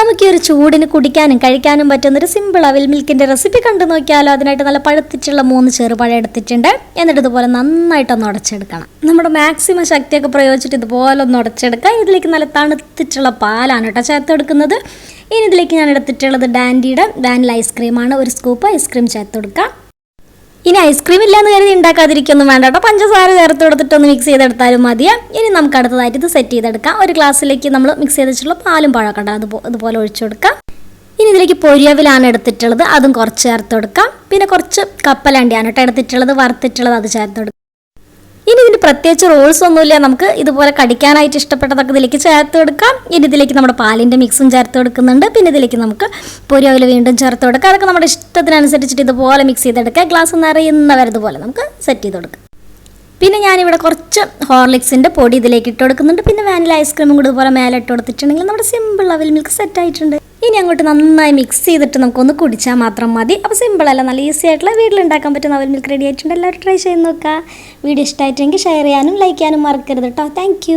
നമുക്ക് ഈ ഒരു ചൂടിന് കുടിക്കാനും കഴിക്കാനും പറ്റുന്നൊരു സിമ്പിൾ അവിൽ മിൽക്കിൻ്റെ റെസിപ്പി കണ്ടു നോക്കിയാലോ. അതിനായിട്ട് നല്ല പഴുത്തിട്ടുള്ള 3 ചെറുപഴം എടുത്തിട്ടുണ്ട്. എന്നിട്ട് ഇതുപോലെ നന്നായിട്ടൊന്ന് ഉടച്ചെടുക്കണം. നമ്മുടെ മാക്സിമം ശക്തിയൊക്കെ പ്രയോഗിച്ചിട്ട് ഇതുപോലെ ഒന്ന് ഉടച്ചെടുക്കുക. ഇതിലേക്ക് നല്ല തണുത്തിട്ടുള്ള പാലാണ് കേട്ടോ ചേർത്തെടുക്കുന്നത്. ഇനി ഇതിലേക്ക് ഞാൻ എടുത്തിട്ടുള്ളത് ഡാൻഡിയുടെ വാനില ഐസ്ക്രീമാണ്. 1 സ്കൂപ്പ് ഐസ്ക്രീം ചേർത്തെടുക്കാം. ഇനി ഐസ്ക്രീം ഇല്ലാന്ന് കരുതി ഉണ്ടാക്കാതിരിക്കൊന്നും വേണ്ട കേട്ടോ. പഞ്ചസാര ചേർത്ത് കൊടുത്തിട്ടൊന്ന് മിക്സ് ചെയ്തെടുത്താലും മതിയാ. ഇനി നമുക്ക് അടുത്തതായിട്ട് ഇത് സെറ്റ് ചെയ്തെടുക്കാം. ഒരു ഗ്ലാസ്സിലേക്ക് നമ്മൾ മിക്സ് ചെയ്ത് വെച്ചിട്ടുള്ള പാലും പഴമൊക്കെ ഉണ്ടാകും, അതുപോലെ ഒഴിച്ചു കൊടുക്കാം. ഇനി ഇതിലേക്ക് പൊരിയവിലാണ് എടുത്തിട്ടുള്ളത്, അതും കുറച്ച് ചേർത്ത് കൊടുക്കാം. പിന്നെ കുറച്ച് കപ്പലണ്ടിയാണ് കേട്ടോ എടുത്തിട്ടുള്ളത്, വറുത്തിട്ടുള്ളത്, അത് ചേർത്ത് കൊടുക്കാം. ഇനി ഇതിന് പ്രത്യേകിച്ച് റോൾസ് ഒന്നുമില്ല. നമുക്ക് ഇതുപോലെ കടിക്കാനായിട്ട് ഇഷ്ടപ്പെട്ടതൊക്കെ ഇതിലേക്ക് ചേർത്ത് കൊടുക്കാം. ഇനി ഇതിലേക്ക് നമ്മുടെ പാലിൻ്റെ മിക്സും ചേർത്ത് കൊടുക്കുന്നുണ്ട്. പിന്നെ ഇതിലേക്ക് നമുക്ക് പൊരിയവിൽ വീണ്ടും ചേർത്ത് കൊടുക്കാം. അതൊക്കെ നമ്മുടെ ഇഷ്ടത്തിനനുസരിച്ചിട്ട് ഇതുപോലെ മിക്സ് ചെയ്തെടുക്കുക. ഗ്ലാസ് നിറയുന്നവരെ ഇതുപോലെ നമുക്ക് സെറ്റ് ചെയ്ത് കൊടുക്കാം. പിന്നെ ഞാനിവിടെ കുറച്ച് ഹോർലിക്സിൻ്റെ പൊടി ഇതിലേക്ക് ഇട്ട് കൊടുക്കുന്നുണ്ട്. പിന്നെ വാനില ഐസ്ക്രീമും കൂടി ഇതുപോലെ മേലെ ഇട്ട് കൊടുത്തിട്ടുണ്ടെങ്കിൽ നമ്മുടെ സിമ്പിൾ അവിൽ മിൽക്ക് സെറ്റ് ആയിട്ടുണ്ട്. ഇനി അങ്ങോട്ട് നന്നായി മിക്സ് ചെയ്തിട്ട് നമുക്കൊന്ന് കുടിച്ചാൽ മാത്രം മതി. അപ്പോൾ സിമ്പിളല്ല, നല്ല ഈസി ആയിട്ടുള്ള വീട്ടിലുണ്ടാക്കാൻ പറ്റുന്ന അവിൽ മിൽക്ക് റെഡി ആയിട്ടുണ്ട്. എല്ലാവരും ട്രൈ ചെയ്ത് നോക്കുക. വീഡിയോ ഇഷ്ടമായിട്ടെങ്കിൽ ഷെയർ ചെയ്യാനും ലൈക്ക് ചെയ്യാനും മറക്കരുത് കേട്ടോ. താങ്ക്